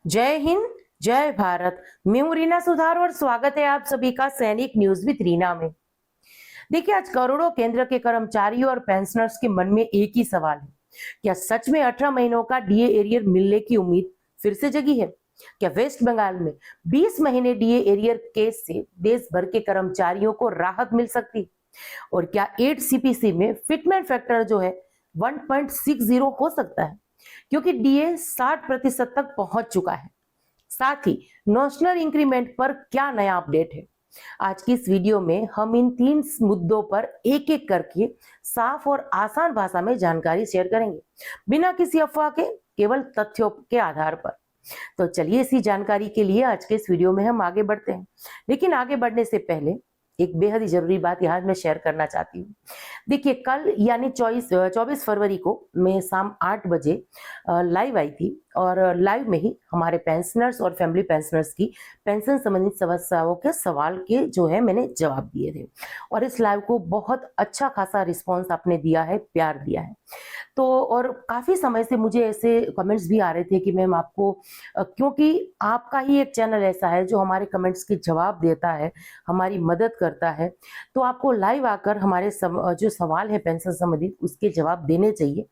जय हिंद, जय भारत। मैं हूं रीना सुधार और स्वागत है आप सभी का सैनिक न्यूज विद रीना में। देखिए, आज करोड़ों केंद्र के कर्मचारियों और पेंशनर्स के मन में एक ही सवाल है। क्या सच में 18 महीनों का डीए एरियर मिलने की उम्मीद फिर से जगी है? क्या वेस्ट बंगाल में 20 महीने डीए एरियर केस से देश भर के कर्मचारियों को राहत मिल सकती? और क्या 8 सीपीसी में फिटमेंट फैक्टर जो है 1.60 हो सकता है, क्योंकि डीए 60% तक पहुंच चुका है। साथ ही नेशनल इंक्रीमेंट पर क्या नया अपडेट है? आज की इस वीडियो में हम इन 3 मुद्दों पर एक एक करके साफ और आसान भाषा में जानकारी शेयर करेंगे, बिना किसी अफवाह के, केवल तथ्यों के आधार पर। तो चलिए, इसी जानकारी के लिए आज के इस वीडियो में हम आगे बढ़ते हैं। लेकिन आगे बढ़ने से पहले एक बेहद ही जरूरी बात यहाँ मैं शेयर करना चाहती हूँ। देखिए, कल यानी 24 फरवरी को मैं शाम 8 बजे लाइव आई थी और लाइव में ही हमारे पेंशनर्स और फैमिली पेंशनर्स की पेंशन संबंधित समस्याओं के सवाल के जो है मैंने जवाब दिए थे। और इस लाइव को बहुत अच्छा खासा रिस्पॉन्स आपने दिया है, प्यार दिया है। तो और काफी समय से मुझे ऐसे कमेंट्स भी आ रहे थे कि मैम आपको क्योंकि आपका ही एक चैनल ऐसा है जो हमारे कमेंट्स के जवाब देता है, हमारी मदद करता है, तो आपको लाइव आकर हमारे जो सवाल है पेंशन संबंधित उसके जवाब देने चाहिए।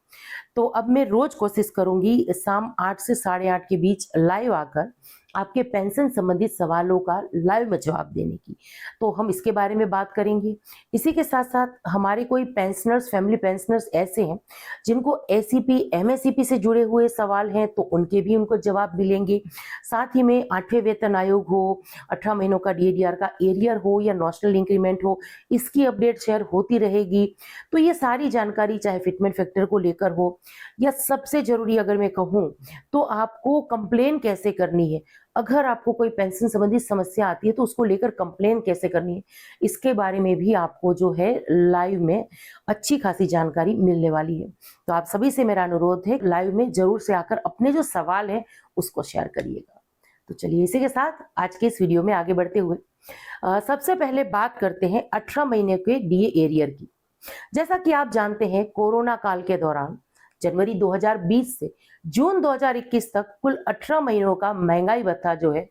तो अब मैं रोज कोशिश करूंगी शाम 8 से 8:30 के बीच लाइव आकर आपके पेंशन संबंधित सवालों का लाइव में जवाब देने की। तो हम इसके बारे में बात करेंगे। इसी के साथ साथ हमारे कोई पेंशनर्स, फैमिली पेंशनर्स ऐसे हैं जिनको एसीपी, एमएससीपी से जुड़े हुए सवाल हैं, तो उनके भी उनको जवाब मिलेंगे। साथ ही में 8वें वेतन आयोग हो, 18 महीनों का डीएडीआर का एरियर हो या नेशनल इंक्रीमेंट हो, इसकी अपडेट शेयर होती रहेगी। तो ये सारी जानकारी, चाहे फिटमेंट फैक्टर को लेकर हो या सबसे जरूरी अगर मैं कहूँ तो आपको कंप्लेन कैसे करनी है, अगर आपको कोई पेंशन संबंधी समस्या आती है तो उसको लेकर कंप्लेन कैसे करनी है, इसके बारे में भी आपको जो है लाइव में अच्छी खासी जानकारी मिलने वाली है। तो आप सभी से मेरा अनुरोध है, लाइव में जरूर से आकर अपने जो सवाल है उसको शेयर करिएगा। तो चलिए, इसी के साथ आज के इस वीडियो में आगे बढ़ते हुए सबसे पहले बात करते हैं 18 महीने के डीए एरियर की। जैसा कि आप जानते हैं, कोरोना काल के दौरान जनवरी 2020 से जून 2021 तक कुल 18 महीनों का महंगाई भत्ता जो है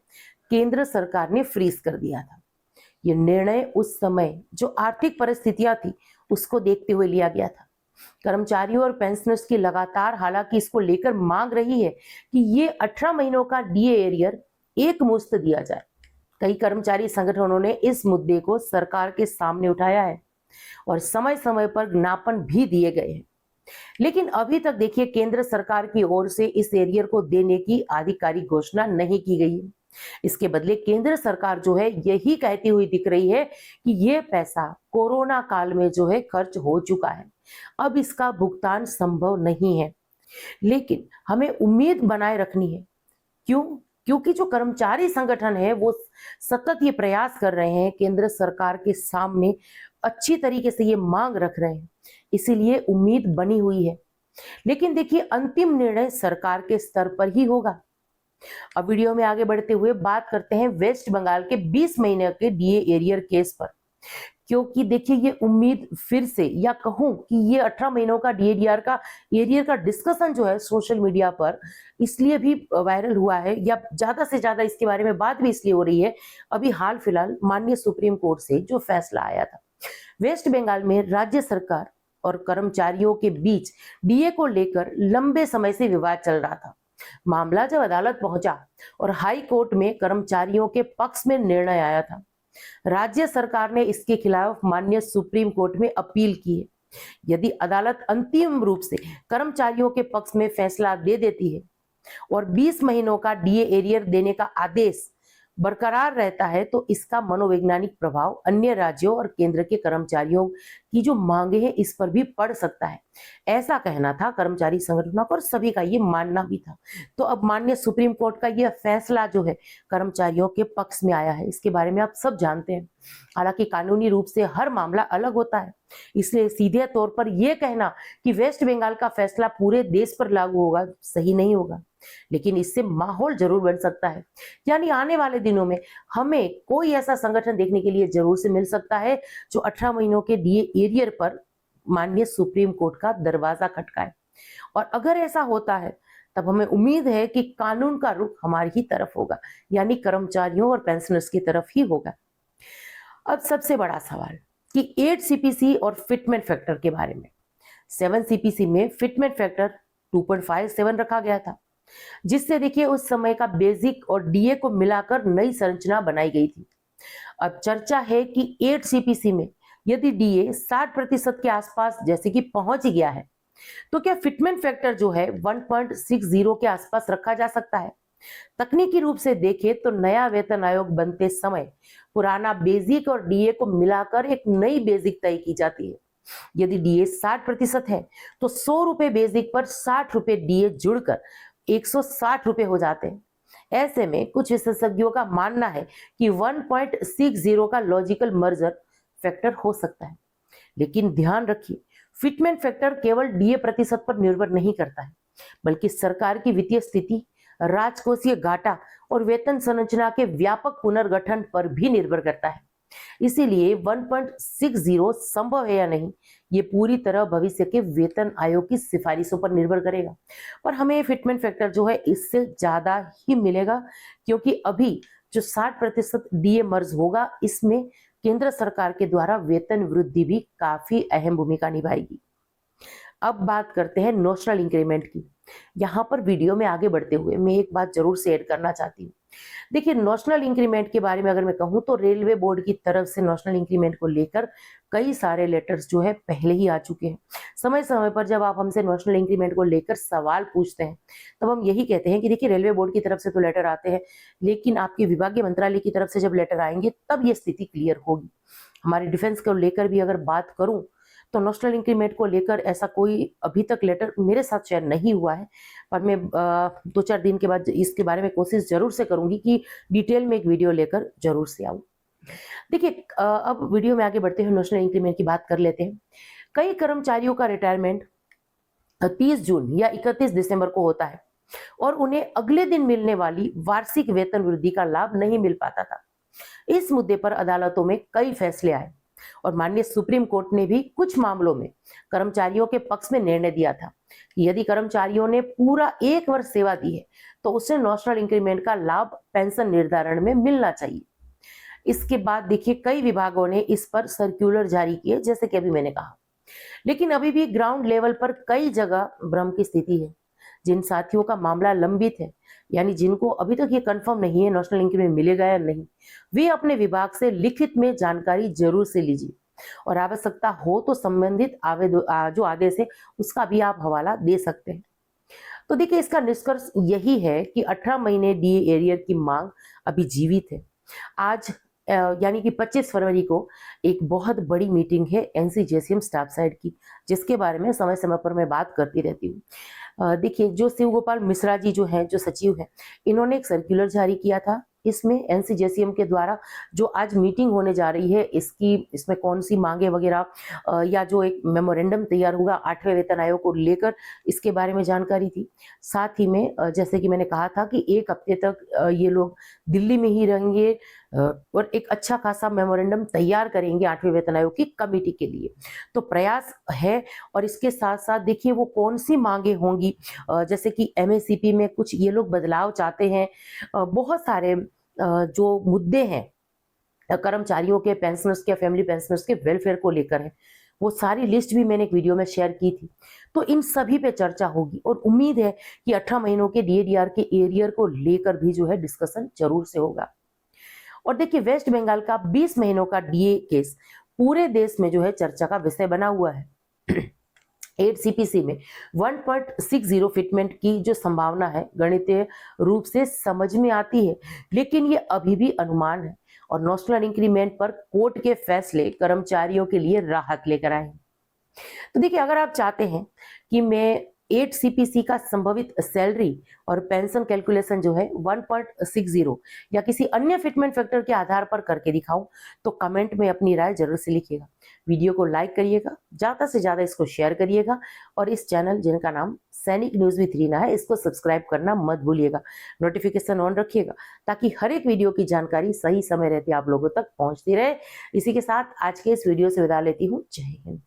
केंद्र सरकार ने फ्रीज कर दिया था। ये निर्णय उस समय जो आर्थिक परिस्थितियां थी उसको देखते हुए लिया गया था। कर्मचारियों और पेंशनर्स की लगातार हालांकि इसको लेकर मांग रही है कि ये 18 महीनों का डीए एरियर एक मुश्त दिया जाए। कई कर्मचारी संगठनों ने इस मुद्दे को सरकार के सामने उठाया है और समय समय पर ज्ञापन भी दिए गए हैं। लेकिन अभी तक देखिए, केंद्र सरकार की ओर से इस एरियर को देने की आधिकारिक घोषणा नहीं की गई है। इसके बदले केंद्र सरकार जो है यही कहती हुई दिख रही है कि ये पैसा कोरोना काल में जो है खर्च हो चुका है, अब इसका भुगतान संभव नहीं है। लेकिन हमें उम्मीद बनाए रखनी है। क्यों? क्योंकि जो कर्मचारी संगठन है वो सतत ये प्रयास कर रहे हैं, केंद्र सरकार के सामने अच्छी तरीके से ये मांग रख रहे हैं, इसीलिए उम्मीद बनी हुई है। लेकिन देखिए, अंतिम निर्णय सरकार के स्तर पर ही होगा। अब वीडियो में आगे बढ़ते हुए बात करते हैं वेस्ट बंगाल के 20 महीने के डीए एरियर केस पर, क्योंकि देखिए ये उम्मीद फिर से, या कहूं कि ये 18 महीनों का डीएडीआर का एरियर का डिस्कशन जो है सोशल मीडिया पर इसलिए भी वायरल हुआ है, या ज्यादा से ज्यादा इसके बारे में बात भी इसलिए हो रही है, अभी हाल फिलहाल माननीय सुप्रीम कोर्ट से जो फैसला आया था। वेस्ट बंगाल में राज्य सरकार और कर्मचारियों के बीच डीए को लेकर लंबे समय से विवाद चल रहा था। मामला जब अदालत पहुंचा और हाई कोर्ट में कर्मचारियों के पक्ष में निर्णय आया था, राज्य सरकार ने इसके खिलाफ माननीय सुप्रीम कोर्ट में अपील की है। यदि अदालत अंतिम रूप से कर्मचारियों के पक्ष में फैसला दे देती है और 20 महीनों का डीए एरियर देने का आदेश बरकरार रहता है, तो इसका मनोवैज्ञानिक प्रभाव अन्य राज्यों और केंद्र के कर्मचारियों की जो मांगे हैं इस पर भी पड़ सकता है। ऐसा कहना था कर्मचारी संगठनों का और सभी का ये मानना भी था। तो अब माननीय सुप्रीम कोर्ट का यह फैसला जो है कर्मचारियों के पक्ष में आया है, इसके बारे में आप सब जानते हैं। हालांकि कानूनी रूप से हर मामला अलग होता है, इसलिए सीधे तौर पर यह कहना कि वेस्ट बंगाल का फैसला पूरे देश पर लागू होगा सही नहीं होगा, लेकिन इससे माहौल जरूर बन सकता है। यानी आने वाले दिनों में हमें कोई ऐसा संगठन देखने के लिए जरूर से मिल सकता है जो 18 महीनों के डीए एरियर पर माननीय सुप्रीम कोर्ट का दरवाजा खटकाए। और अगर ऐसा होता है तब हमें उम्मीद है कि कानून का रुख हमारी ही तरफ होगा, यानी कर्मचारियों और पेंशनर्स की तरफ ही होगा। अब सबसे बड़ा सवाल कि 8 सीपीसी और फिटमेंट फैक्टर के बारे में। 7 सीपीसी में फिटमेंट फैक्टर 2.57 रखा गया था, जिससे देखिए उस समय का बेसिक और डीए को मिलाकर नई संरचना बनाई गई थी। अब चर्चा है कि 8 सीपीसी में यदि डीए 60% के आसपास जैसे कि पहुंच गया है, तो क्या फिटमेंट फैक्टर जो है 1.60 के आसपास रखा जा सकता है? तकनीकी रूप से देखें तो नया वेतन आयोग बनते समय पुराना बेसिक और डीए को मिलाकर एक नई बेसिक तय की जाती है। यदि डीए 60% है तो 100 रुपए बेसिक पर 60 रुपए डीए जुड़कर 160 रुपए हो जाते हैं। ऐसे में कुछ विशेषज्ञों का मानना है कि 1.60 का लॉजिकल मर्जर फैक्टर हो सकता है। लेकिन ध्यान रखिए, फिटमेंट फैक्टर केवल डीए प्रतिशत पर निर्भर नहीं करता है, बल्कि सरकार की वित्तीय स्थिति, राजकोषीय घाटा और वेतन संरचना के व्यापक पुनर्गठन पर भी निर्भर करता है। इसीलिए 1.60 संभव है या नहीं, ये पूरी तरह भविष्य के वेतन आयोग की सिफारिशों पर निर्भर करेगा। पर हमें फिटमेंट फैक्टर जो है इससे ज्यादा ही मिलेगा, क्योंकि अभी जो 60% डीए मर्ज होगा, इसमें केंद्र सरकार के द्वारा वेतन वृद्धि भी काफी अहम भूमिका निभाएगी। अब बात करते हैं नेशनल इंक्रीमेंट की। यहाँ पर वीडियो में आगे बढ़ते हुए मैं एक बात जरूर से ऐड करना चाहती हूँ। देखिए, नेशनल इंक्रीमेंट के बारे में अगर मैं कहूँ तो रेलवे बोर्ड की तरफ से नेशनल इंक्रीमेंट को लेकर कई सारे लेटर्स जो है पहले ही आ चुके हैं। समय समय पर जब आप हमसे नेशनल इंक्रीमेंट को लेकर सवाल पूछते हैं, तब हम यही कहते हैं कि देखिए, रेलवे बोर्ड की तरफ से तो लेटर आते हैं, लेकिन आपके विभागीय मंत्रालय की तरफ से जब लेटर आएंगे तब ये स्थिति क्लियर होगी। हमारे डिफेंस को लेकर भी अगर बात करूं तो नेशनल इंक्रीमेंट को लेकर ऐसा कोई अभी तक लेटर मेरे साथ शेयर नहीं हुआ है, पर मैं 2-4 दिन के बाद इसके बारे में कोशिश जरूर से करूंगी कि डिटेल में एक वीडियो लेकर जरूर से आऊं। देखिए, अब वीडियो में आगे बढ़ते हुए नेशनल इंक्रीमेंट की बात कर लेते हैं। कई कर्मचारियों का रिटायरमेंट 30 जून या 31 दिसंबर को होता है और उन्हें अगले दिन मिलने वाली वार्षिक वेतन वृद्धि का लाभ नहीं मिल पाता था। इस मुद्दे पर अदालतों में कई फैसले आए और माननीय सुप्रीम कोर्ट ने भी कुछ मामलों में कर्मचारियों के पक्ष में निर्णय दिया था कि यदि कर्मचारियों ने पूरा 1 वर्ष सेवा दी है तो उसे नेशनल इंक्रीमेंट का लाभ पेंशन निर्धारण में मिलना चाहिए। इसके बाद देखिए, कई विभागों ने इस पर सर्कुलर जारी किए, जैसे कि अभी मैंने कहा। लेकिन अभी भी ग्राउंड लेवल पर कई जगह भ्रम की स्थिति है। जिन साथियों का मामला लंबित है, यानी जिनको अभी तक ये कंफर्म नहीं है नेशनल इंक्रीमेंट मिलेगा या नहीं, वे अपने विभाग से लिखित में जानकारी जरूर से लीजिए और आवश्यकता हो तो संबंधित जो आदेश है उसका भी आप हवाला दे सकते हैं। तो देखिए, इसका निष्कर्ष यही है कि 18 महीने डीए एरियर की मांग अभी जीवित है। आज यानी कि 25 फरवरी को एक बहुत बड़ी मीटिंग है एनसीजेसीएम स्टाफ साइड की, जिसके बारे में समय समय पर मैं बात करती रहती हूँ। देखिए, जो शिव गोपाल मिश्रा जी जो हैं, जो सचिव हैं, इन्होंने एक सर्कुलर जारी किया था। इसमें एनसीजेसीएम के द्वारा जो आज मीटिंग होने जा रही है, इसमें कौन सी मांगे वगैरह या जो एक मेमोरेंडम तैयार होगा 8वें वेतन आयोग को लेकर, इसके बारे में जानकारी थी। साथ ही में जैसे कि मैंने कहा था कि 1 हफ्ते तक ये लोग दिल्ली में ही रहेंगे और एक अच्छा खासा मेमोरेंडम तैयार करेंगे 8वें वेतन आयोग की कमेटी के लिए। तो प्रयास है और इसके साथ साथ देखिए वो कौन सी मांगे होंगी, जैसे कि एमएससीपी में कुछ ये लोग बदलाव चाहते हैं। बहुत सारे जो मुद्दे हैं कर्मचारियों के, पेंशनर्स के, फैमिली पेंशनर्स के वेलफेयर को लेकर है, वो सारी लिस्ट भी मैंने एक वीडियो में शेयर की थी। तो इन सभी पे चर्चा होगी और उम्मीद है कि 18 महीनों के डीएडीआर के एरियर को लेकर भी जो है डिस्कशन जरूर से होगा। और देखिए, वेस्ट बंगाल का 20 महीनों का डीए केस पूरे देश में जो है चर्चा का विषय बना हुआ है। 8 सीपीसी में 1.60 फिटमेंट की जो संभावना है गणितीय रूप से समझ में आती है, लेकिन ये अभी भी अनुमान है और नेशनल इंक्रीमेंट पर कोर्ट के फैसले कर्मचारियों के लिए राहत लेकर आए हैं। तो देखिए, अगर आप चाहते हैं कि मैं 8 सीपीसी का संभवित सैलरी और पेंशन कैलकुलेशन जो है 1.60 या किसी अन्य फिटमेंट फैक्टर के आधार पर करके दिखाऊं, तो कमेंट में अपनी राय जरूर से लिखिएगा। वीडियो को लाइक करिएगा, ज्यादा से ज्यादा इसको शेयर करिएगा और इस चैनल जिनका नाम सैनिक न्यूज विथ रीना है, इसको सब्सक्राइब करना मत भूलिएगा। नोटिफिकेशन ऑन रखिएगा ताकि हर एक वीडियो की जानकारी सही समय रहते आप लोगों तक पहुंचती रहे। इसी के साथ आज के इस वीडियो से विदा लेती हूँ। जय हिंद।